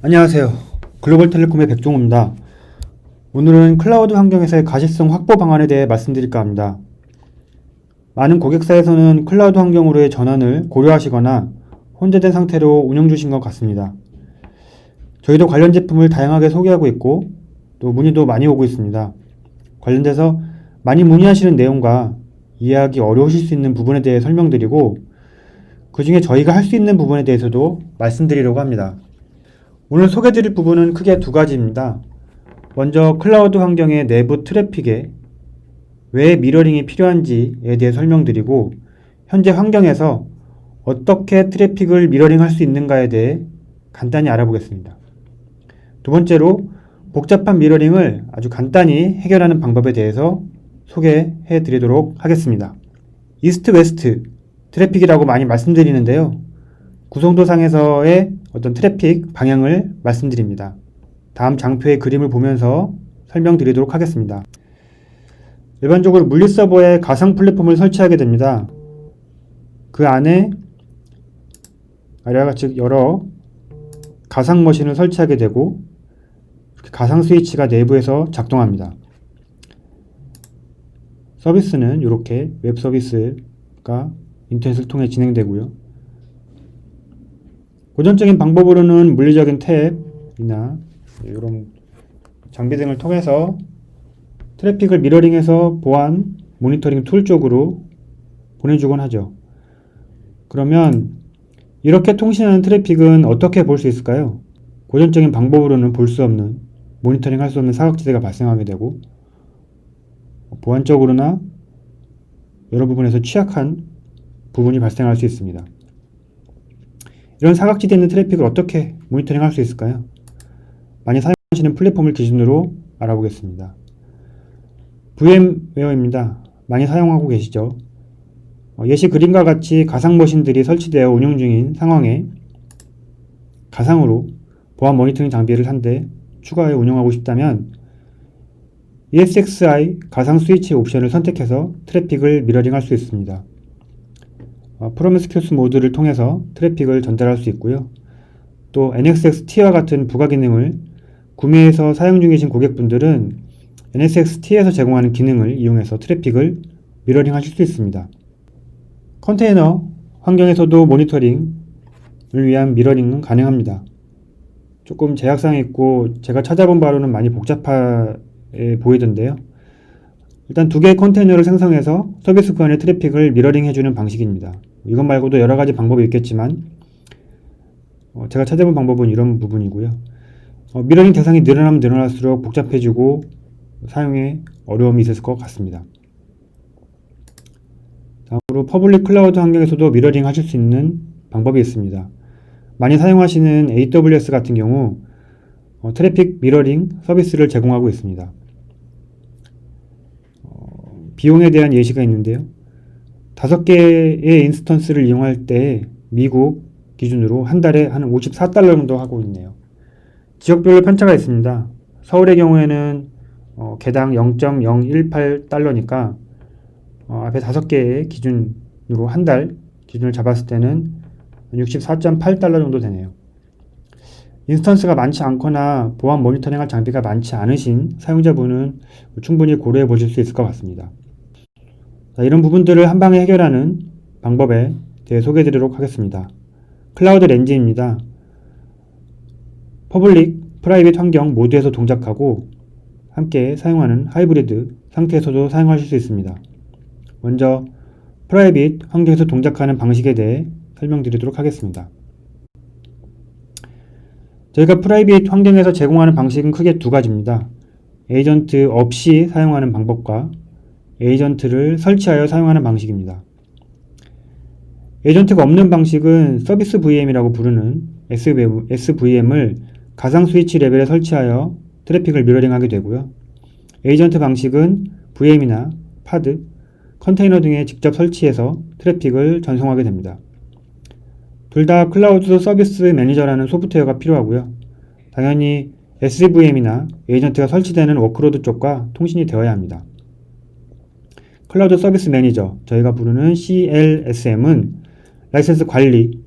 안녕하세요. 글로벌텔레콤의 백종호입니다. 오늘은 클라우드 환경에서의 가시성 확보 방안에 대해 말씀드릴까 합니다. 많은 고객사에서는 클라우드 환경으로의 전환을 고려하시거나 혼재된 상태로 운영 중이신 것 같습니다. 저희도 관련 제품을 다양하게 소개하고 있고 또 문의도 많이 오고 있습니다. 관련돼서 많이 문의하시는 내용과 이해하기 어려우실 수 있는 부분에 대해 설명드리고 그 중에 저희가 할 수 있는 부분에 대해서도 말씀드리려고 합니다. 오늘 소개드릴 부분은 크게 두 가지입니다. 먼저 클라우드 환경의 내부 트래픽에 왜 미러링이 필요한지에 대해 설명드리고 현재 환경에서 어떻게 트래픽을 미러링 할 수 있는가에 대해 간단히 알아보겠습니다. 두 번째로 복잡한 미러링을 아주 간단히 해결하는 방법에 대해서 소개해 드리도록 하겠습니다. 이스트 웨스트 트래픽이라고 많이 말씀드리는데요. 구성도상에서의 어떤 트래픽 방향을 말씀드립니다. 다음 장표의 그림을 보면서 설명드리도록 하겠습니다. 일반적으로 물리 서버에 가상 플랫폼을 설치하게 됩니다. 그 안에 아래와 같이 여러 가상 머신을 설치하게 되고 가상 스위치가 내부에서 작동합니다. 서비스는 이렇게 웹 서비스가 인터넷을 통해 진행되고요. 고전적인 방법으로는 물리적인 탭이나 이런 장비 등을 통해서 트래픽을 미러링해서 보안, 모니터링 툴 쪽으로 보내주곤 하죠. 그러면 이렇게 통신하는 트래픽은 어떻게 볼 수 있을까요? 고전적인 방법으로는 볼 수 없는, 모니터링 할 수 없는 사각지대가 발생하게 되고 보안적으로나 여러 부분에서 취약한 부분이 발생할 수 있습니다. 이런 사각지대에 있는 트래픽을 어떻게 모니터링 할 수 있을까요? 많이 사용하시는 플랫폼을 기준으로 알아보겠습니다. VM웨어입니다. 많이 사용하고 계시죠? 예시 그림과 같이 가상 머신들이 설치되어 운영 중인 상황에 가상으로 보안 모니터링 장비를 한 대 추가해 운영하고 싶다면 ESXi 가상 스위치 옵션을 선택해서 트래픽을 미러링 할 수 있습니다. 프로미스큐스 모드를 통해서 트래픽을 전달할 수 있고요. 또 NSXT와 같은 부가 기능을 구매해서 사용 중이신 고객분들은 NSXT에서 제공하는 기능을 이용해서 트래픽을 미러링 하실 수 있습니다. 컨테이너 환경에서도 모니터링을 위한 미러링은 가능합니다. 조금 제약사항이 있고 제가 찾아본 바로는 많이 복잡해 보이던데요. 일단 두 개의 컨테이너를 생성해서 서비스 구간의 트래픽을 미러링 해주는 방식입니다. 이것 말고도 여러 가지 방법이 있겠지만 제가 찾아본 방법은 이런 부분이고요. 미러링 대상이 늘어나면 늘어날수록 복잡해지고 사용에 어려움이 있을 것 같습니다. 다음으로 퍼블릭 클라우드 환경에서도 미러링 하실 수 있는 방법이 있습니다. 많이 사용하시는 AWS 같은 경우 트래픽 미러링 서비스를 제공하고 있습니다. 비용에 대한 예시가 있는데요. 5개의 인스턴스를 이용할 때 미국 기준으로 한 달에 한 54달러 정도 하고 있네요. 지역별로 편차가 있습니다. 서울의 경우에는 개당 0.018달러니까 앞에 5개의 기준으로 한 달 기준을 잡았을 때는 64.8달러 정도 되네요. 인스턴스가 많지 않거나 보안 모니터링할 장비가 많지 않으신 사용자분은 충분히 고려해 보실 수 있을 것 같습니다. 자, 이런 부분들을 한 방에 해결하는 방법에 대해 소개해 드리도록 하겠습니다. 클라우드 렌즈입니다. 퍼블릭, 프라이빗 환경 모두에서 동작하고 함께 사용하는 하이브리드 상태에서도 사용하실 수 있습니다. 먼저 프라이빗 환경에서 동작하는 방식에 대해 설명드리도록 하겠습니다. 저희가 프라이빗 환경에서 제공하는 방식은 크게 두 가지입니다. 에이전트 없이 사용하는 방법과 에이전트를 설치하여 사용하는 방식입니다. 에이전트가 없는 방식은 서비스 VM이라고 부르는 SVM을 가상 스위치 레벨에 설치하여 트래픽을 미러링하게 되고요. 에이전트 방식은 VM이나 파드, 컨테이너 등에 직접 설치해서 트래픽을 전송하게 됩니다. 둘 다 클라우드 서비스 매니저라는 소프트웨어가 필요하고요. 당연히 SVM이나 에이전트가 설치되는 워크로드 쪽과 통신이 되어야 합니다. 클라우드 서비스 매니저, 저희가 부르는 CLSM은 라이센스 관리,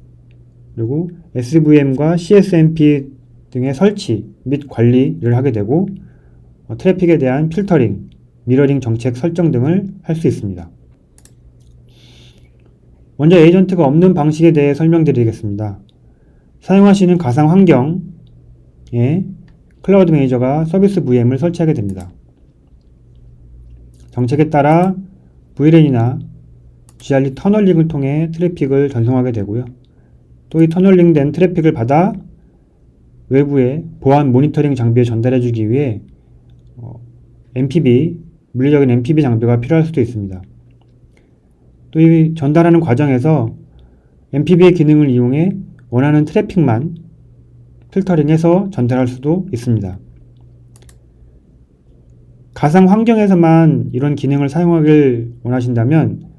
그리고 SVM과 CSMP 등의 설치 및 관리를 하게 되고 트래픽에 대한 필터링, 미러링 정책 설정 등을 할 수 있습니다. 먼저 에이전트가 없는 방식에 대해 설명드리겠습니다. 사용하시는 가상 환경에 클라우드 매니저가 서비스 VM을 설치하게 됩니다. 정책에 따라 VLAN이나 GRD 터널링을 통해 트래픽을 전송하게 되고요. 또 이 터널링된 트래픽을 받아 외부의 보안 모니터링 장비에 전달해주기 위해 MPB, 물리적인 MPB 장비가 필요할 수도 있습니다. 또 이 전달하는 과정에서 MPB의 기능을 이용해 원하는 트래픽만 필터링해서 전달할 수도 있습니다. 가상 환경에서만 이런 기능을 사용하길 원하신다면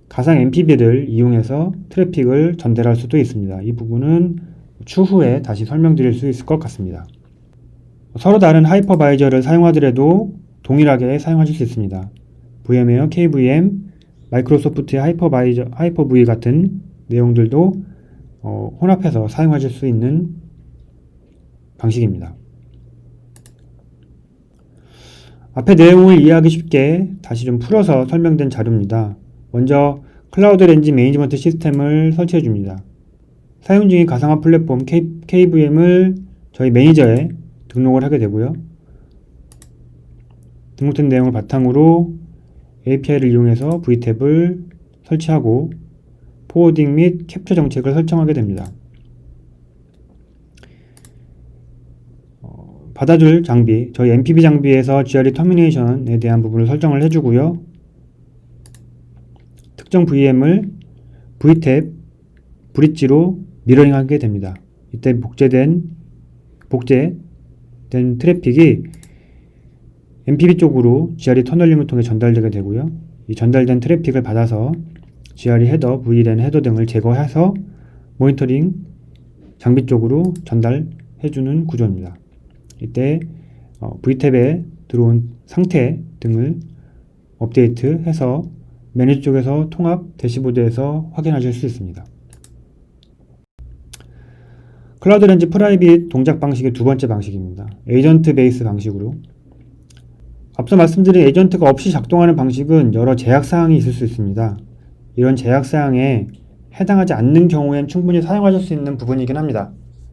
가상 MPB를 이용해서 트래픽을 전달할 수도 있습니다. 이 부분은 추후에 다시 설명드릴 수 있을 것 같습니다. 서로 다른 하이퍼바이저를 사용하더라도 동일하게 사용하실 수 있습니다. VM웨어, KVM, 마이크로소프트의 하이퍼V 같은 내용들도 혼합해서 사용하실 수 있는 방식입니다. 앞의 내용을 이해하기 쉽게 다시 좀 풀어서 설명된 자료입니다. 먼저 클라우드 렌지 매니지먼트 시스템을 설치해 줍니다. 사용 중인 가상화 플랫폼 KVM을 저희 매니저에 등록을 하게 되고요. 등록된 내용을 바탕으로 API를 이용해서 VTab을 설치하고 포워딩 및 캡처 정책을 설정하게 됩니다. 받아줄 장비, 저희 MPB 장비에서 GRD 터미네이션에 대한 부분을 설정을 해주고요. 특정 VM을 VTab, 브릿지로 미러링하게 됩니다. 이때 복제된 트래픽이 MPB 쪽으로 GRD 터널링을 통해 전달되게 되고요. 이 전달된 트래픽을 받아서 GRD 헤더, VLAN 헤더 등을 제거해서 모니터링 장비 쪽으로 전달해주는 구조입니다. 이때 VTab에 들어온 상태 등을 업데이트해서 매니저 쪽에서 통합 대시보드에서 확인하실 수 있습니다. 클라우드 렌지 프라이빗 동작 방식의 두 번째 방식입니다. 에이전트 베이스 방식으로. 앞서 말씀드린 에이전트가 없이 작동하는 방식은 여러 제약사항이 있을 수 있습니다. 이런 제약사항에 해당하지 않는 경우엔 충분히 사용하실 수 있는 부분이긴 합니다.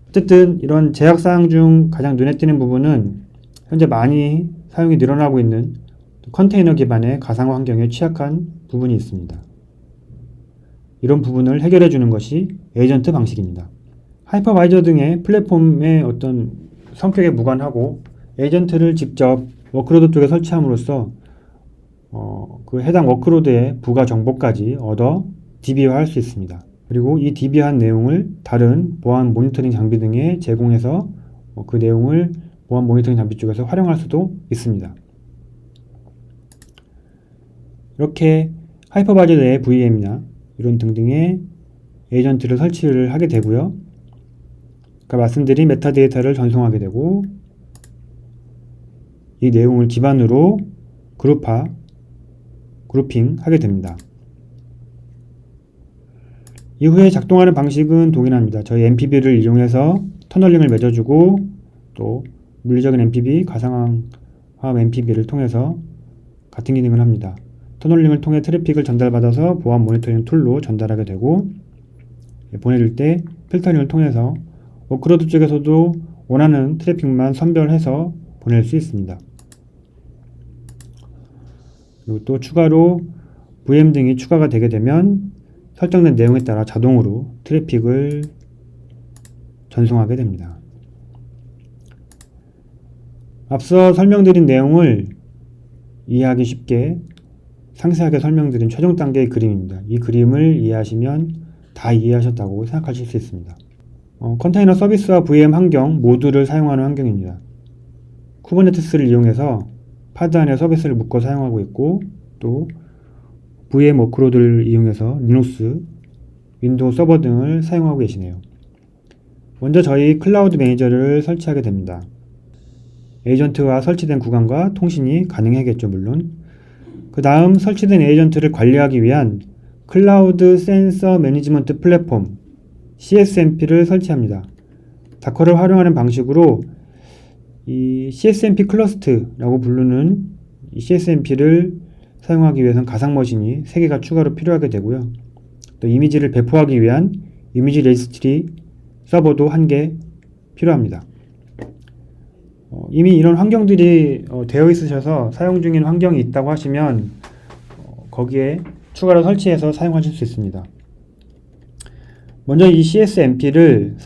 어쨌든 이런 제약사항 중 가장 눈에 띄는 부분은 현재 많이 사용이 늘어나고 있는 컨테이너 기반의 가상화 환경에 취약한 부분이 있습니다. 이런 부분을 해결해 주는 것이 에이전트 방식입니다. 하이퍼바이저 등의 플랫폼의 어떤 성격에 무관하고 에이전트를 직접 워크로드 쪽에 설치함으로써 그 해당 워크로드의 부가 정보까지 얻어 DB화할 수 있습니다. 그리고 이 DB한 내용을 다른 보안 모니터링 장비 등에 제공해서 그 내용을 보안 모니터링 장비 쪽에서 활용할 수도 있습니다. 이렇게 하이퍼바이저 내의 VM이나 이런 등등의 에이전트를 설치를 하게 되고요. 아까 말씀드린 메타데이터를 전송하게 되고 이 내용을 기반으로 그룹핑 하게 됩니다. 이후에 작동하는 방식은 동일합니다. 저희 MPB를 이용해서 터널링을 맺어주고 또 물리적인 MPB, 가상화학 MPB를 통해서 같은 기능을 합니다. 터널링을 통해 트래픽을 전달받아서 보안 모니터링 툴로 전달하게 되고 보내줄 때 필터링을 통해서 워크로드 쪽에서도 원하는 트래픽만 선별해서 보낼 수 있습니다. 그리고 또 추가로 VM 등이 추가가 되게 되면 설정된 내용에 따라 자동으로 트래픽을 전송하게 됩니다. 앞서 설명드린 내용을 이해하기 쉽게 상세하게 설명드린 최종 단계의 그림입니다. 이 그림을 이해하시면 다 이해하셨다고 생각하실 수 있습니다. 컨테이너 서비스와 VM 환경 모두를 사용하는 환경입니다. 쿠버네티스를 이용해서 파드 안에 서비스를 묶어 사용하고 있고 또 VM 워크로드를 이용해서 리눅스, 윈도우 서버 등을 사용하고 계시네요. 먼저 저희 클라우드 매니저를 설치하게 됩니다. 에이전트와 설치된 구간과 통신이 가능하겠죠, 물론. 그 다음 설치된 에이전트를 관리하기 위한 클라우드 센서 매니지먼트 플랫폼 CSMP를 설치합니다. 다커를 활용하는 방식으로 이 CSMP 클러스트라고 부르는 이 CSMP를 사용하기 위해서는 가상 머신이 3개가 추가로 필요하게 되고요. 또 이미지를 배포하기 위한 이미지 레지스트리 서버도 1개 필요합니다. 이미 이런 환경들이 되어 있으셔서 사용 중인 환경이 있다고 하시면 거기에 추가로 설치해서 사용하실 수 있습니다. 먼저 이 CSMP를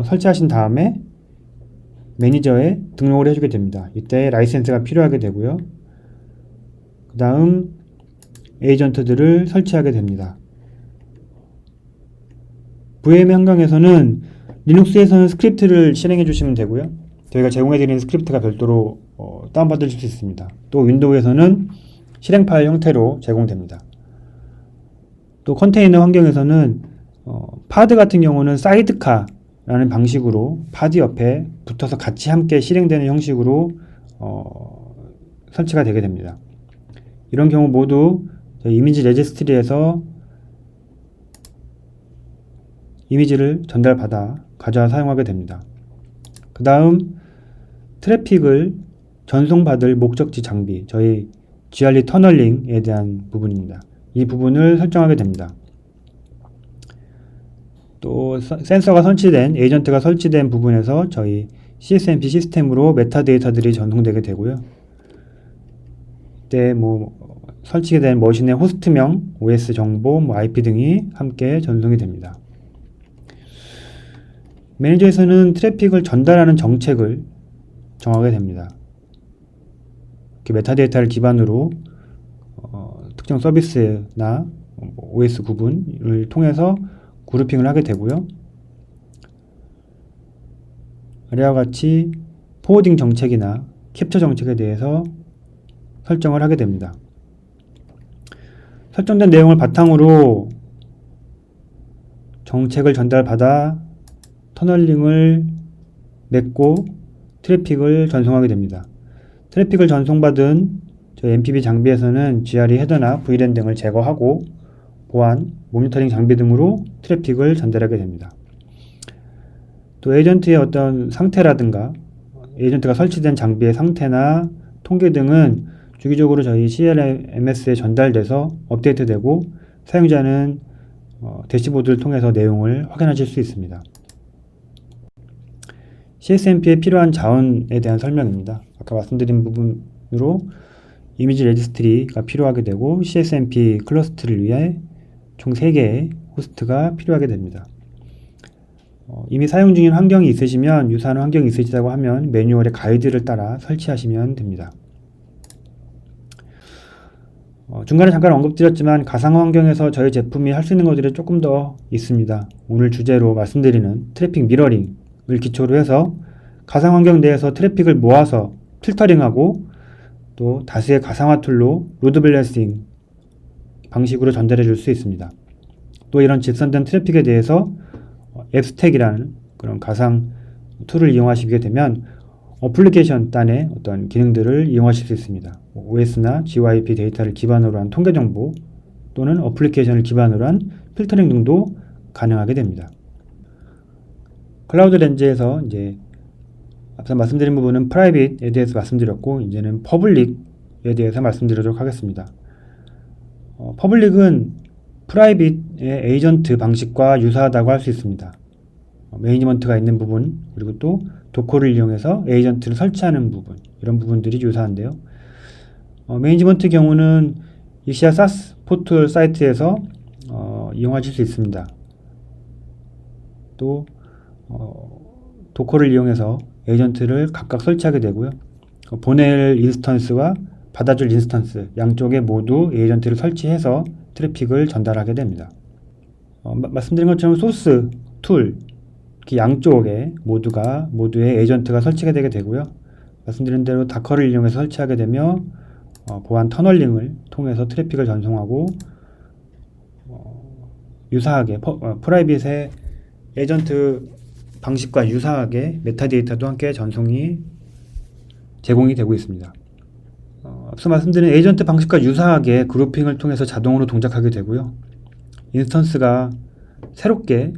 설치하신 다음에 매니저에 등록을 해주게 됩니다. 이때 라이센스가 필요하게 되고요. 그 다음 에이전트들을 설치하게 됩니다. VM 환경에서는 리눅스에서는 스크립트를 실행해 주시면 되고요. 저희가 제공해드리는 스크립트가 별도로 다운받으실 수 있습니다. 또 윈도우에서는 실행 파일 형태로 제공됩니다. 또 컨테이너 환경에서는 파드 같은 경우는 사이드카라는 방식으로 파드 옆에 붙어서 같이 함께 실행되는 형식으로 설치가 되게 됩니다. 이런 경우 모두 이미지 레지스트리에서 이미지를 전달받아 가져와 사용하게 됩니다. 그 다음 트래픽을 전송받을 목적지 장비, 저희 GRE 터널링에 대한 부분입니다. 이 부분을 설정하게 됩니다. 또 센서가 설치된, 에이전트가 설치된 부분에서 저희 CSMP 시스템으로 메타데이터들이 전송되게 되고요. 이때 설치된 머신의 호스트명, OS 정보, IP 등이 함께 전송이 됩니다. 매니저에서는 트래픽을 전달하는 정책을 정하게 됩니다. 이렇게 메타데이터를 기반으로 특정 서비스나 OS 구분을 통해서 그룹핑을 하게 되고요. 아래와 같이 포워딩 정책이나 캡처 정책에 대해서 설정을 하게 됩니다. 설정된 내용을 바탕으로 정책을 전달받아 터널링을 맺고 트래픽을 전송하게 됩니다. 트래픽을 전송받은 저희 MPB 장비에서는 GRE 헤더나 VLAN 등을 제거하고 보안, 모니터링 장비 등으로 트래픽을 전달하게 됩니다. 또 에이전트의 어떤 상태라든가 에이전트가 설치된 장비의 상태나 통계 등은 주기적으로 저희 CLMS에 전달돼서 업데이트되고 사용자는 대시보드를 통해서 내용을 확인하실 수 있습니다. CSMP에 필요한 자원에 대한 설명입니다. 아까 말씀드린 부분으로 이미지 레지스트리가 필요하게 되고 CSMP 클러스트를 위해 총 3개의 호스트가 필요하게 됩니다. 이미 사용 중인 환경이 있으시면 유사한 환경이 있으시다고 하면 매뉴얼의 가이드를 따라 설치하시면 됩니다. 중간에 잠깐 언급드렸지만 가상 환경에서 저희 제품이 할 수 있는 것들이 조금 더 있습니다. 오늘 주제로 말씀드리는 트래픽 미러링을 기초로 해서 가상 환경 내에서 트래픽을 모아서 필터링하고 또 다수의 가상화 툴로 로드 밸런싱 방식으로 전달해 줄 수 있습니다. 또 이런 직선된 트래픽에 대해서 앱스택이라는 그런 가상 툴을 이용하시게 되면 어플리케이션 단의 어떤 기능들을 이용하실 수 있습니다. OS나 GYP 데이터를 기반으로 한 통계 정보 또는 어플리케이션을 기반으로 한 필터링 등도 가능하게 됩니다. 클라우드 렌즈에서 이제 앞서 말씀드린 부분은 프라이빗에 대해서 말씀드렸고 이제는 퍼블릭에 대해서 말씀드리도록 하겠습니다. 퍼블릭은 프라이빗의 에이전트 방식과 유사하다고 할 수 있습니다. 매니지먼트가 있는 부분 그리고 또 도커를 이용해서 에이전트를 설치하는 부분 이런 부분들이 유사한데요. 매니지먼트 경우는 익시아 사스 포털 사이트에서 이용하실 수 있습니다. 또 도커를 이용해서 에이전트를 각각 설치하게 되고요. 보낼 인스턴스와 받아줄 인스턴스 양쪽에 모두 에이전트를 설치해서 트래픽을 전달하게 됩니다. 말씀드린 것처럼 소스, 툴 이렇게 양쪽에 모두의 에이전트가 설치가 되게 되고요. 말씀드린 대로 다커를 이용해서 설치하게 되며 보안 터널링을 통해서 트래픽을 전송하고 유사하게 프라이빗의 에이전트 방식과 유사하게 메타데이터도 함께 제공이 되고 있습니다. 앞서 말씀드린 에이전트 방식과 유사하게 그룹핑을 통해서 자동으로 동작하게 되고요. 인스턴스가 새롭게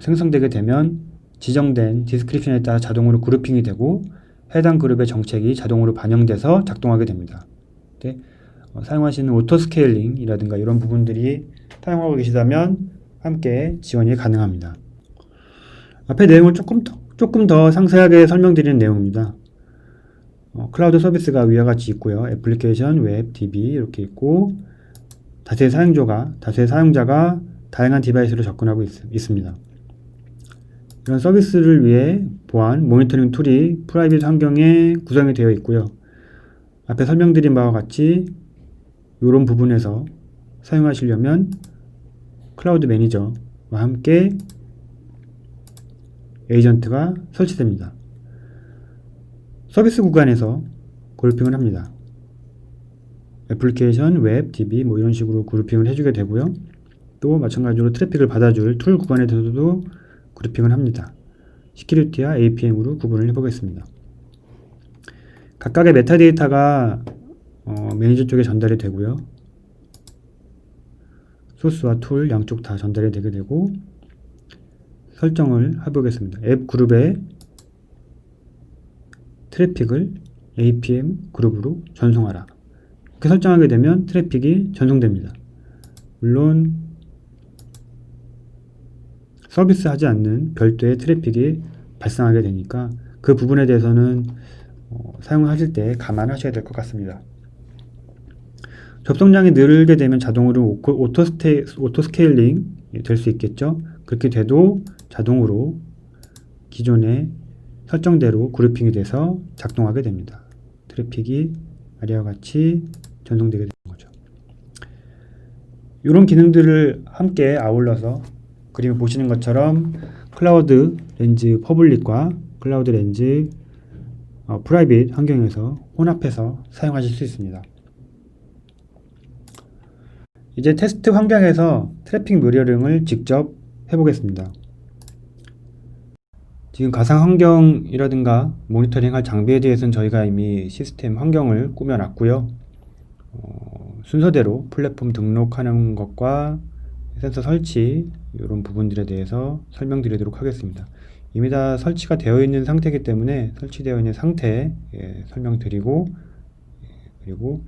생성되게 되면 지정된 디스크립션에 따라 자동으로 그룹핑이 되고 해당 그룹의 정책이 자동으로 반영돼서 작동하게 됩니다. 네, 사용하시는 오토 스케일링이라든가 이런 부분들이 사용하고 계시다면 함께 지원이 가능합니다. 앞의 내용을 조금 더 상세하게 설명드리는 내용입니다. 클라우드 서비스가 위와 같이 있고요. 애플리케이션, 웹, DB 이렇게 있고 다수의 사용자가 다양한 디바이스로 접근하고 있습니다. 이런 서비스를 위해 보안, 모니터링 툴이 프라이빗 환경에 구성이 되어 있고요. 앞에 설명드린 바와 같이 이런 부분에서 사용하시려면 클라우드 매니저와 함께 에이전트가 설치됩니다. 서비스 구간에서 그룹핑을 합니다. 애플리케이션, 웹, DB 뭐 이런 식으로 그룹핑을 해주게 되고요. 또 마찬가지로 트래픽을 받아줄 툴 구간에 대해서도 그룹핑을 합니다. 시큐리티와 APM으로 구분을 해보겠습니다. 각각의 메타데이터가 매니저 쪽에 전달이 되고요. 소스와 툴 양쪽 다 전달이 되게 되고 설정을 해보겠습니다. 앱 그룹의 트래픽을 APM 그룹으로 전송하라. 이렇게 설정하게 되면 트래픽이 전송됩니다. 물론 서비스하지 않는 별도의 트래픽이 발생하게 되니까 그 부분에 대해서는 사용하실 때 감안하셔야 될 것 같습니다. 접속량이 늘게 되면 자동으로 오토 스케일링 될 수 있겠죠. 그렇게 돼도 자동으로 기존의 설정대로 그룹핑이 돼서 작동하게 됩니다. 트래픽이 아래와 같이 전송되게 되는 거죠. 이런 기능들을 함께 아울러서 그림을 보시는 것처럼 클라우드 렌즈 퍼블릭과 클라우드 렌즈 프라이빗 환경에서 혼합해서 사용하실 수 있습니다. 이제 테스트 환경에서 트래픽 미러링을 직접 해보겠습니다. 지금 가상 환경이라든가 모니터링 할 장비에 대해서는 저희가 이미 시스템 환경을 꾸며놨고요. 순서대로 플랫폼 등록하는 것과 센서 설치 이런 부분들에 대해서 설명드리도록 하겠습니다. 이미 다 설치가 되어 있는 상태이기 때문에 설치되어 있는 상태 설명드리고 그리고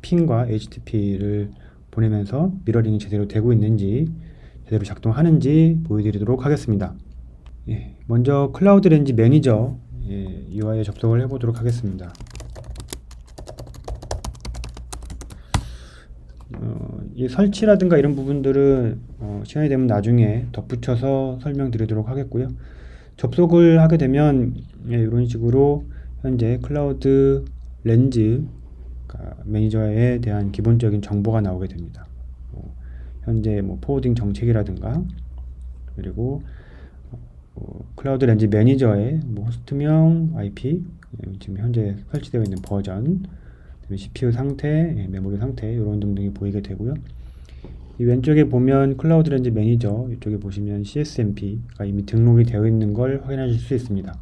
핑과 HTTP를 보내면서 미러링이 제대로 되고 있는지 제대로 작동하는지 보여드리도록 하겠습니다. 먼저 클라우드 렌즈 매니저 UI에 접속을 해보도록 하겠습니다. 이 설치라든가 이런 부분들은 시간이 되면 나중에 덧붙여서 설명드리도록 하겠고요. 접속을 하게 되면 이런 식으로 현재 클라우드 렌즈 매니저에 대한 기본적인 정보가 나오게 됩니다. 현재 포워딩 정책이라든가 그리고 클라우드 렌즈 매니저의 호스트명, IP, 지금 현재 설치되어 있는 버전, CPU 상태, 메모리 상태 이런 등등이 보이게 되고요. 이 왼쪽에 보면 클라우드 렌즈 매니저, 이쪽에 보시면 CSMP가 이미 등록이 되어 있는 걸 확인하실 수 있습니다.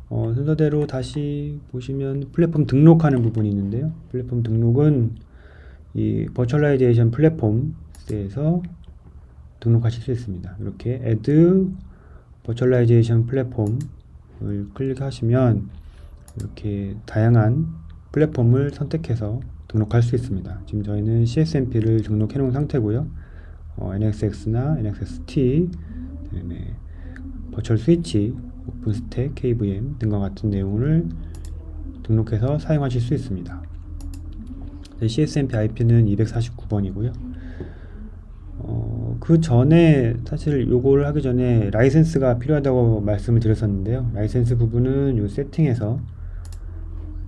순서대로 다시 보시면 플랫폼 등록하는 부분이 있는데요. 플랫폼 등록은 이 버추얼라이제이션 플랫폼에서 등록하실 수 있습니다. 이렇게 Add 버추얼라이제이션 플랫폼을 클릭하시면 이렇게 다양한 플랫폼을 선택해서 등록할 수 있습니다. 지금 저희는 CSMP를 등록해 놓은 상태고요. NSX나 NSXT, 그다음에 버추얼 스위치, 오픈스택, KVM 등과 같은 내용을 등록해서 사용하실 수 있습니다. CSMP IP는 249번이고요. 그 전에 사실 요걸 하기 전에 라이센스가 필요하다고 말씀을 드렸었는데요. 라이센스 부분은 요 세팅에서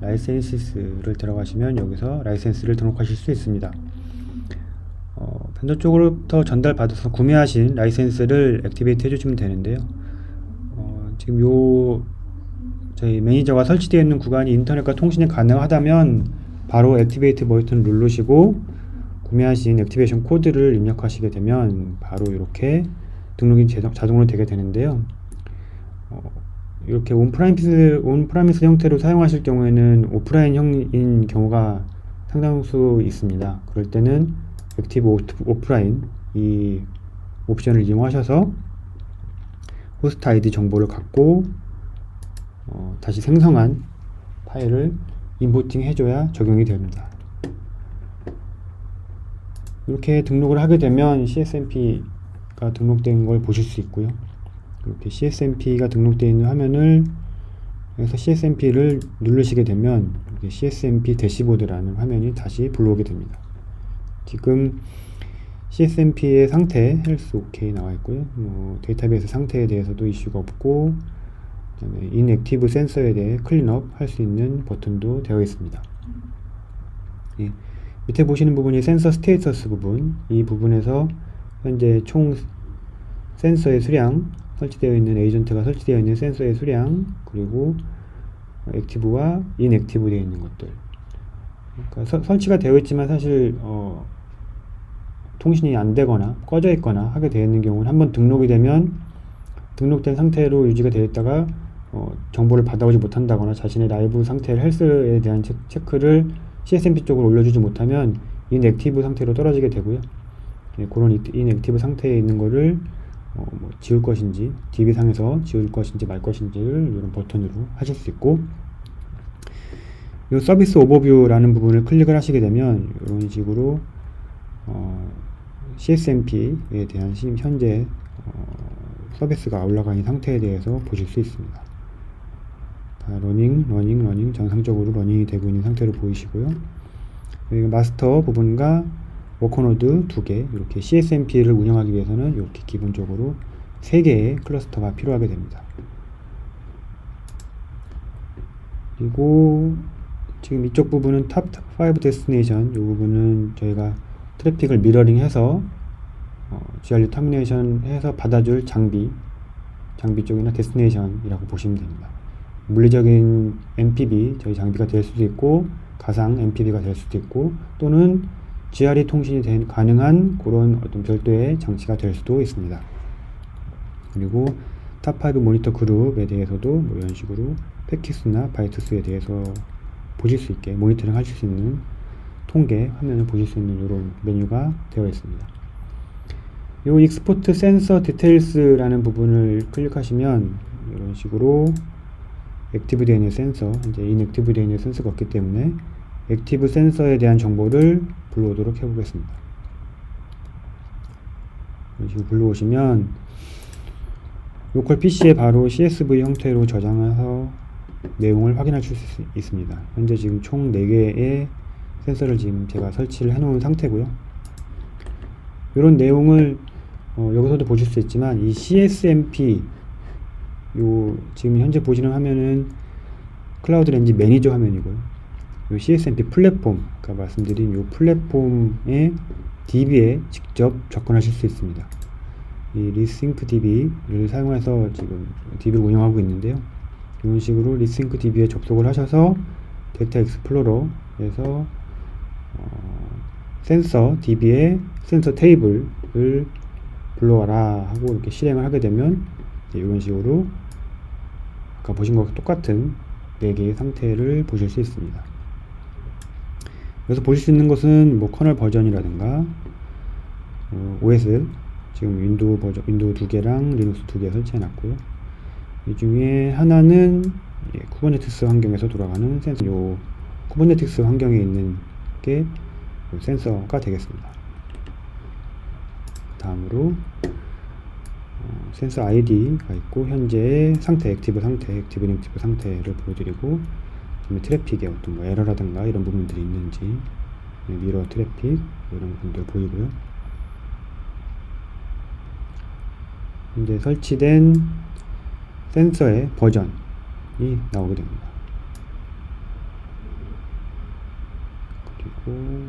라이센시스를 들어가시면 여기서 라이센스를 등록하실 수 있습니다. 벤더 쪽으로부터 전달받아서 구매하신 라이센스를 액티베이트 해주시면 되는데요. 지금 저희 매니저가 설치되어 있는 구간이 인터넷과 통신이 가능하다면 바로 액티베이트 버튼을 누르시고 구매하신 액티베이션 코드를 입력하시게 되면 바로 이렇게 등록이 자동으로 되게 되는데요. 이렇게 온프라미스 형태로 사용하실 경우에는 오프라인형인 경우가 상당수 있습니다. 그럴 때는 액티브 오프라인 이 옵션을 이용하셔서 호스트 아이디 정보를 갖고 다시 생성한 파일을 임포팅 해줘야 적용이 됩니다. 이렇게 등록을 하게 되면 CSMP가 등록된 걸 보실 수 있고요. 이렇게 CSMP가 등록되어 있는 화면을 여기서 CSMP를 누르시게 되면 CSMP 대시보드라는 화면이 다시 불러오게 됩니다. 지금 CSMP의 상태 헬스 OK 나와 있고요. 데이터베이스 상태에 대해서도 이슈가 없고, 그다음에 인액티브 센서에 대해 클린업 할 수 있는 버튼도 되어 있습니다. 예. 밑에 보시는 부분이 센서 스테이터스 부분, 이 부분에서 현재 총 센서의 수량, 설치되어 있는 에이전트가 설치되어 있는 센서의 수량, 그리고 액티브와 인액티브 되어 있는 것들, 그러니까 설치가 되어 있지만 사실 통신이 안 되거나 꺼져 있거나 하게 되어 있는 경우는 한번 등록이 되면 등록된 상태로 유지가 되어 있다가 정보를 받아오지 못한다거나 자신의 라이브 상태를 헬스에 대한 체크를 CSMP 쪽으로 올려주지 못하면 인액티브 상태로 떨어지게 되고요. 예, 그런 인액티브 상태에 있는 거를 지울 것인지, DB상에서 지울 것인지 말 것인지를 이런 버튼으로 하실 수 있고, 이 서비스 오버뷰라는 부분을 클릭을 하시게 되면 이런 식으로 CSMP에 대한 현재 서비스가 올라가 있는 상태에 대해서 보실 수 있습니다. 다 러닝 정상적으로 러닝이 되고 있는 상태로 보이시고요. 여기가 마스터 부분과 워커노드 2개, 이렇게 CSMP를 운영하기 위해서는 이렇게 기본적으로 3개의 클러스터가 필요하게 됩니다. 그리고 지금 이쪽 부분은 탑5 데스티네이션, 이 부분은 저희가 트래픽을 미러링해서 GRU 터미네이션 해서 받아줄 장비 쪽이나 데스티네이션이라고 보시면 됩니다. 물리적인 MPB, 저희 장비가 될 수도 있고, 가상 MPB가 될 수도 있고, 또는 GRE 통신이 가능한 그런 어떤 별도의 장치가 될 수도 있습니다. 그리고 탑5 모니터 그룹에 대해서도 이런 식으로 패킷수나 바이트수에 대해서 보실 수 있게 모니터링 하실 수 있는 통계 화면을 보실 수 있는 이런 메뉴가 되어 있습니다. 요 익스포트 센서 디테일스라는 부분을 클릭하시면 이런 식으로 액티브 되어 있는 센서, 이제 인액티브 되어 있는 센서가 없기 때문에 액티브 센서에 대한 정보를 불러오도록 해보겠습니다. 이런 식으로 불러오시면 로컬 PC에 바로 CSV 형태로 저장해서 내용을 확인하실 수 있습니다. 현재 지금 총 4개의 센서를 지금 제가 설치를 해 놓은 상태고요. 이런 내용을 여기서도 보실 수 있지만, 이 CSMP 지금 현재 보시는 화면은 클라우드 렌지 매니저 화면이고요. 이 CSMP 플랫폼, 아까 말씀드린 이 플랫폼의 DB에 직접 접근하실 수 있습니다. 이 리싱크 DB를 사용해서 지금 DB를 운영하고 있는데요. 이런 식으로 리싱크 DB에 접속을 하셔서 데이터 익스플로러에서 센서 DB의 센서 테이블을 불러와라 하고 이렇게 실행을 하게 되면 이런 식으로 아까 보신 것과 똑같은 4개의 상태를 보실 수 있습니다. 여기서 보실 수 있는 것은 커널 버전이라든가 OS, 지금 윈도우 2개랑 리눅스 2개 설치해 놨고요. 이 중에 하나는 쿠버네티스 환경에서 돌아가는 센서, 요 쿠버네티스 환경에 있는 게 센서가 되겠습니다. 다음으로 센서 ID가 있고, 현재의 상태, 액티브 인액티브 상태를 보여드리고, 그다음에 트래픽에 어떤 에러라든가 이런 부분들이 있는지, 미러 트래픽 이런 부분들 보이고요. 현재 설치된 센서의 버전이 나오게 됩니다. 그리고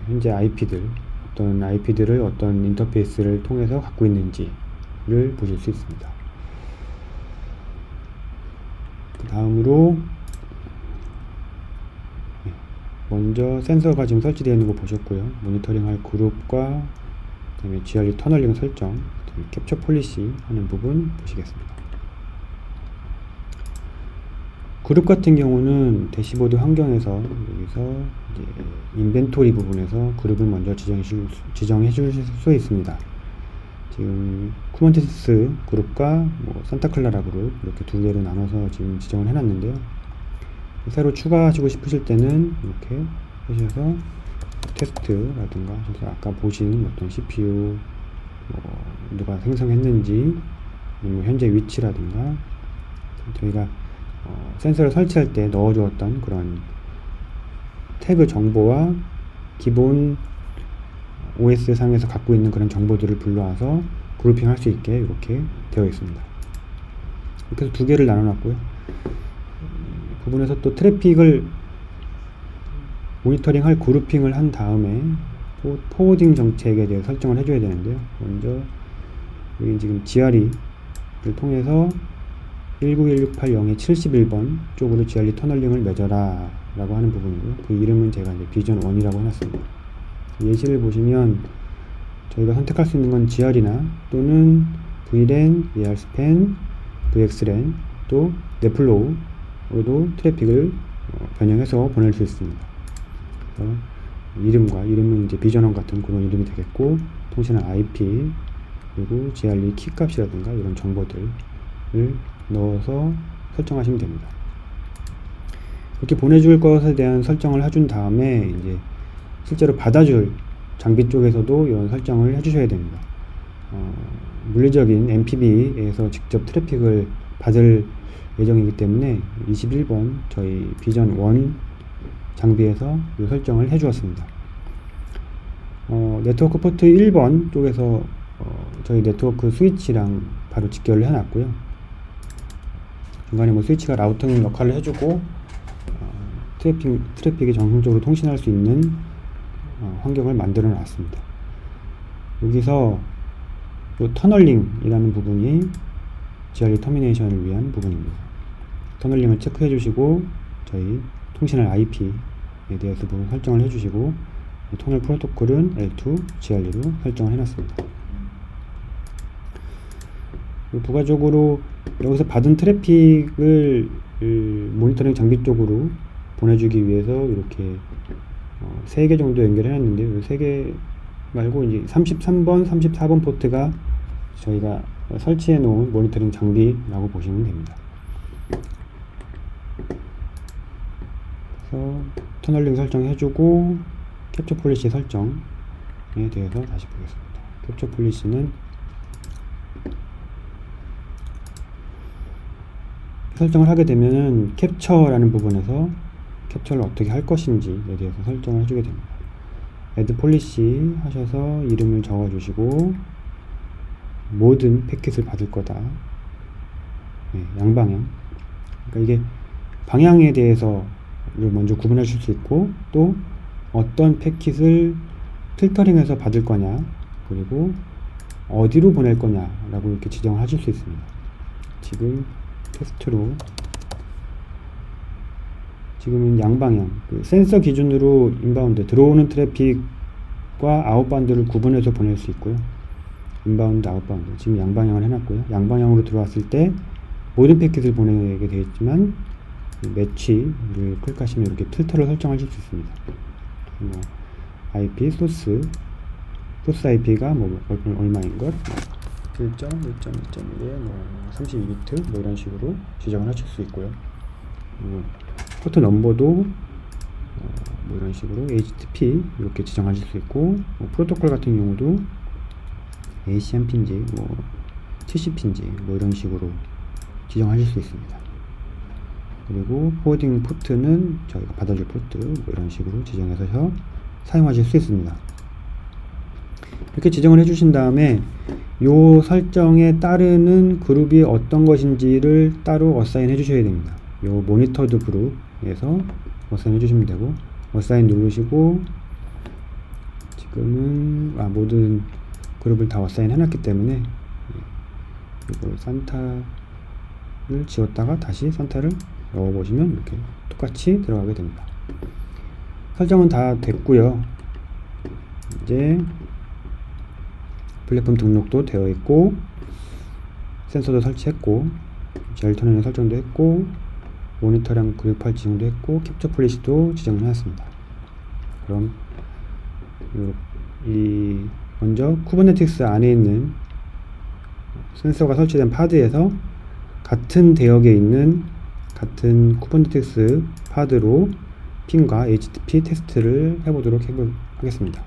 현재 IP들, 어떤 IP들을 어떤 인터페이스를 통해서 갖고 있는지를 보실 수 있습니다. 그 다음으로 먼저 센서가 지금 설치되어 있는 거 보셨고요. 모니터링 할 그룹과 그다음에 GRE 터널링 설정, 캡처 폴리시 하는 부분 보시겠습니다. 그룹 같은 경우는 대시보드 환경에서 여기서 이제 인벤토리 부분에서 그룹을 먼저 지정해 주실 수 있습니다. 지금 쿠버네티스 그룹과 뭐 산타클라라 그룹 이렇게 두 개로 나눠서 지금 지정을 해놨는데요. 새로 추가하시고 싶으실 때는 이렇게 하셔서 테스트라든가 하셔서 아까 보신 어떤 CPU 뭐 누가 생성했는지 뭐 현재 위치라든가 저희가 센서를 설치할 때 넣어주었던 그런 태그 정보와 기본 OS 상에서 갖고 있는 그런 정보들을 불러와서 그룹핑 할 수 있게 이렇게 되어 있습니다. 이렇게 해서 두 개를 나눠놨고요. 부분에서 또 트래픽을 모니터링 할 그룹핑을 한 다음에 포워딩 정책에 대해 설정을 해줘야 되는데요. 먼저 여기 지금 GRE를 통해서 19168.0의 71번 쪽으로 GRE 터널링을 맺어라 라고 하는 부분이고요. 그 이름은 제가 이제 비전 1이라고 해놨습니다. 예시를 보시면 저희가 선택할 수 있는 건 GR이나 또는 VLAN, ARSpan, VXLAN, 또 넷플로우로도 트래픽을 변형해서 보낼 수 있습니다. 그래서 이름은 이제 비전1 같은 그런 이름이 되겠고, 통신은 IP, 그리고 GRE 키 값이라든가 이런 정보들을 넣어서 설정하시면 됩니다. 이렇게 보내줄 것에 대한 설정을 해준 다음에 이제 실제로 받아줄 장비 쪽에서도 이런 설정을 해주셔야 됩니다. 물리적인 MPB에서 직접 트래픽을 받을 예정이기 때문에 21번 저희 비전 1 장비에서 이 설정을 해주었습니다. 네트워크 포트 1번 쪽에서 저희 네트워크 스위치랑 바로 직결을 해놨고요. 중간에 뭐 스위치가 라우팅 역할을 해주고 트래픽이 정상적으로 통신할 수 있는 환경을 만들어 놨습니다. 여기서 요 터널링이라는 부분이 GRE 터미네이션을 위한 부분입니다. 터널링을 체크해 주시고 저희 통신할 IP에 대해서 부분 설정을 해 주시고 터널 프로토콜은 L2 GRE로 설정을 해 놨습니다. 부가적으로 여기서 받은 트래픽을 모니터링 장비 쪽으로 보내주기 위해서 이렇게 3개 정도 연결해 놨는데요. 3개 말고 이제 33번, 34번 포트가 저희가 설치해 놓은 모니터링 장비라고 보시면 됩니다. 그래서 터널링 설정해주고 캡처 폴리시 설정에 대해서 다시 보겠습니다. 캡처 폴리시는 설정을 하게 되면은 캡처라는 부분에서 캡처를 어떻게 할 것인지에 대해서 설정을 해주게 됩니다. add policy 하셔서 이름을 적어주시고 모든 패킷을 받을 거다. 네, 양방향. 그러니까 이게 방향에 대해서를 먼저 구분하실 수 있고 또 어떤 패킷을 필터링해서 받을 거냐 그리고 어디로 보낼 거냐라고 이렇게 지정을 하실 수 있습니다. 지금 테스트로 지금은 양방향 센서 기준으로 인바운드 들어오는 트래픽과 아웃바운드를 구분해서 보낼 수 있고요. 인바운드 아웃바운드 지금 양방향을 해놨고요. 양방향으로 들어왔을 때 모든 패킷을 보내게 되어 있지만 매치를 클릭하시면 이렇게 필터를 설정하실 수 있습니다. 뭐 IP 소스 IP가 뭐 얼마인 것 1.1.1.1에 뭐 32비트 뭐 이런 식으로 지정을 하실 수 있고요. 포트 넘버도 뭐 이런 식으로 HTTP 이렇게 지정하실 수 있고 프로토콜 같은 경우도 ACM 핀지 뭐 TCP인지 뭐 이런 식으로 지정하실 수 있습니다. 그리고 포워딩 포트는 저희가 받아줄 포트 뭐 이런 식으로 지정해서 사용하실 수 있습니다. 이렇게 지정을 해주신 다음에 요 설정에 따르는 그룹이 어떤 것인지를 따로 어사인 해주셔야 됩니다. 요 모니터드 그룹에서 어사인 해주시면 되고 어사인 누르시고 지금은 모든 그룹을 다 어사인 해놨기 때문에 이거 산타를 지웠다가 다시 산타를 넣어보시면 이렇게 똑같이 들어가게 됩니다. 설정은 다 됐고요. 이제 플랫폼 등록도 되어 있고 센서도 설치했고 GRE 터널링 설정도 했고 모니터랑 그룹 지정도 했고 캡처 폴리시도 지정을 해놨습니다. 그럼 먼저 쿠버네티스 안에 있는 센서가 설치된 파드에서 같은 대역에 있는 같은 쿠버네티스 파드로 핑과 HTTP 테스트를 해보도록 하겠습니다.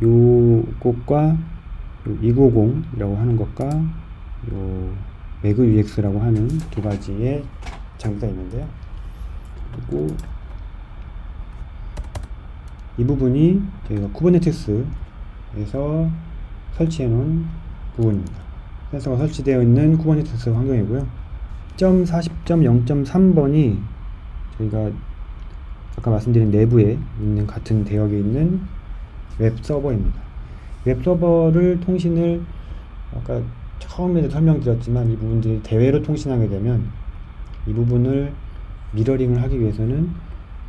요것과 290이라고 하는 것과 요 매그 UX라고 하는 두 가지의 장비가 있는데요. 그리고 이 부분이 저희가 쿠버네티스에서 설치해 놓은 부분입니다. 센서가 설치되어 있는 쿠버네티스 환경이고요. 40.0.3번이 저희가 아까 말씀드린 내부에 있는 같은 대역에 있는 웹 서버입니다. 웹 서버를 통신을 아까 처음에도 설명드렸지만 이 부분들이 대외로 통신하게 되면 이 부분을 미러링을 하기 위해서는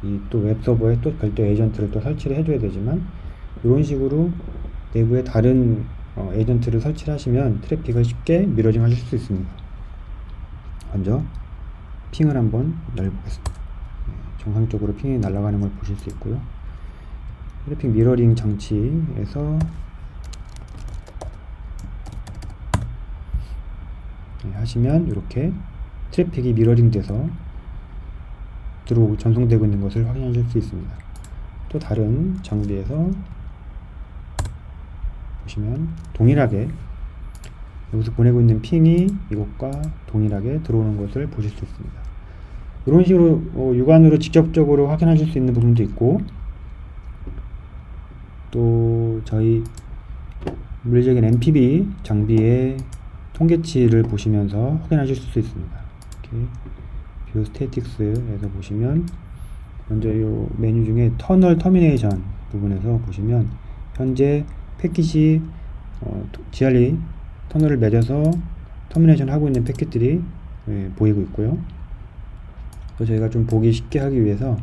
이 또 웹 서버에 또 별도 에이전트를 또 설치를 해줘야 되지만 이런 식으로 내부에 다른 에이전트를 설치를 하시면 트래픽을 쉽게 미러링 하실 수 있습니다. 먼저 핑을 한번 열어보겠습니다. 정상적으로 핑이 날아가는 걸 보실 수 있고요. 트래픽 미러링 장치에서 하시면 이렇게 트래픽이 미러링 돼서 전송되고 있는 것을 확인하실 수 있습니다. 또 다른 장비에서 보시면 동일하게 여기서 보내고 있는 핑이 이것과 동일하게 들어오는 것을 보실 수 있습니다. 이런 식으로 육안으로 직접적으로 확인하실 수 있는 부분도 있고, 또 저희 물리적인 MPB 장비의 통계치를 보시면서 확인하실 수 있습니다. 이렇게 뷰 스태틱스에서 보시면 먼저 이 메뉴 중에 터널 터미네이션 부분에서 보시면 현재 패킷이 GRE 터널을 맺어서 터미네이션 하고 있는 패킷들이 보이고 있고요. 또 저희가 좀 보기 쉽게 하기 위해서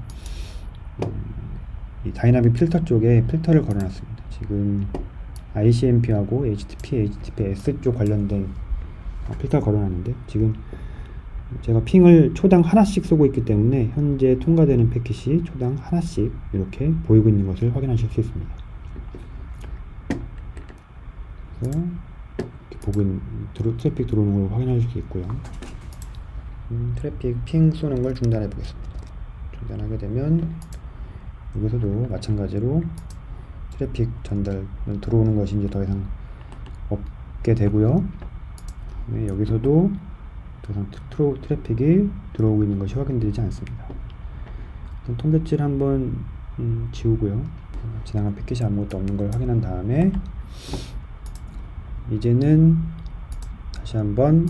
이 다이나믹 필터 쪽에 필터를 걸어놨습니다. 지금 ICMP하고 HTTPS 쪽 관련된 필터를 걸어놨는데, 지금 제가 핑을 초당 하나씩 쏘고 있기 때문에 현재 통과되는 패킷이 초당 하나씩 이렇게 보이고 있는 것을 확인하실 수 있습니다. 그래서 이렇게 보고 있는 트래픽 들어오는 걸 확인하실 수 있고요. 트래픽 핑 쏘는 걸 중단해 보겠습니다. 중단하게 되면 여기서도 마찬가지로 트래픽 전달 들어오는 것이 이제 더 이상 없게 되고요. 여기서도 더 이상 트래픽이 들어오고 있는 것이 확인되지 않습니다. 통계치를 한번 지우고요. 지나간 패킷이 아무것도 없는 걸 확인한 다음에 이제는 다시 한번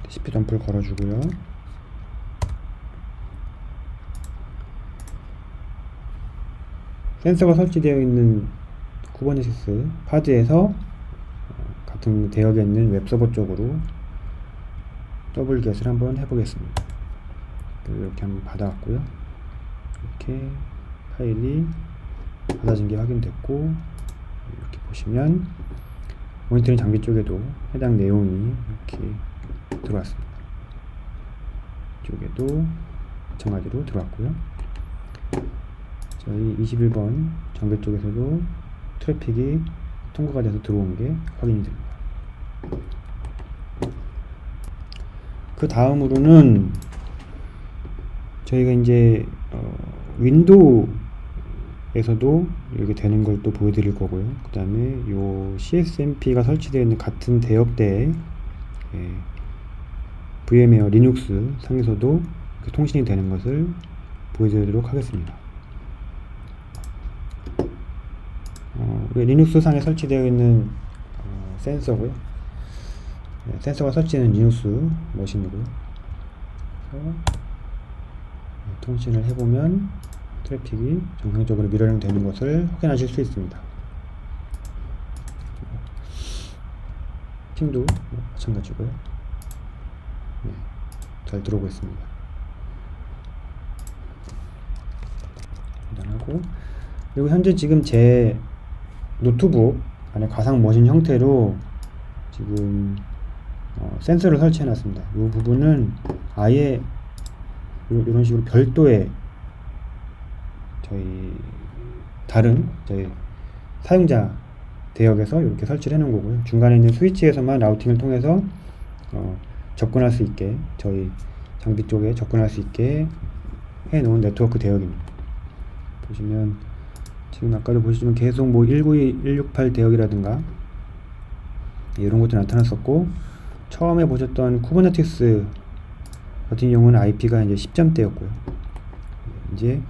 TCP 덤프를 걸어주고요. 센서가 설치되어 있는 쿠버네티스 파드에서 같은 대역에 있는 웹서버 쪽으로 더블 겟을 한번 해보겠습니다. 이렇게 한번 받아왔고요. 이렇게 파일이 받아진 게 확인됐고, 이렇게 보시면 모니터링 장비 쪽에도 해당 내용이 이렇게 들어왔습니다. 이쪽에도 마찬가지로 들어왔고요. 저희 21번 장비 쪽에서도 트래픽이 통과가 돼서 들어온 게 확인이 됩니다. 그 다음으로는 저희가 이제 윈도우에서도 이렇게 되는 걸 또 보여드릴 거고요. 그 다음에 요 CSMP가 설치되어 있는 같은 대역대에 VM웨어 리눅스 상에서도 이렇게 통신이 되는 것을 보여드리도록 하겠습니다. 리눅스 상에 설치되어 있는 센서고요. 센서가 설치되는 리눅스 머신이고요. 통신을 해보면 트래픽이 정상적으로 미러링 되는 것을 확인하실 수 있습니다. 핑도 마찬가지고요. 잘 들어오고 있습니다. 중단하고, 그리고 현재 지금 제 노트북 안에 가상 머신 형태로 지금 센서를 설치해 놨습니다. 이 부분은 아예 이런 식으로 별도의 저희 사용자 대역에서 이렇게 설치를 해 놓은 거고요. 중간에 있는 스위치에서만 라우팅을 통해서 접근할 수 있게, 저희 장비 쪽에 접근할 수 있게 해 놓은 네트워크 대역입니다. 보시면 지금 아까도 보시면 계속 뭐 192, 168 대역이라든가 이런 것도 나타났었고, 처음에 보셨던 쿠버네티스 같은 경우는 IP가 이제 10점대였고요. 이제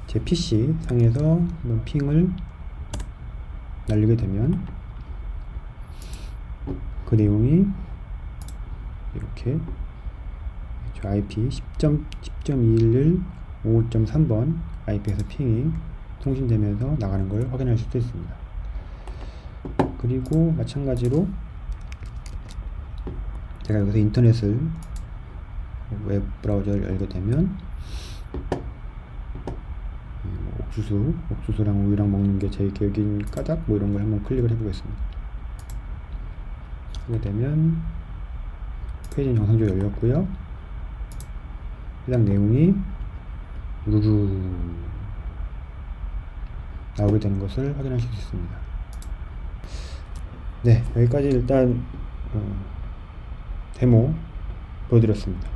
제 PC 상에서 한번 핑을 날리게 되면 그 내용이 이렇게 IP 10.211 55.3번 IP에서 핑이 통신되면서 나가는 걸 확인할 수 있습니다. 그리고 마찬가지로 제가 여기서 인터넷을 웹 브라우저를 열게 되면 옥수수랑 우유랑 먹는 게 제 계획인 까닭 뭐 이런 걸 한번 클릭을 해보겠습니다. 하게 되면 페이지는 정상적으로 열렸고요. 해당 내용이 우르르 나오게 되는 것을 확인하실 수 있습니다. 네, 여기까지 일단 데모 보여드렸습니다.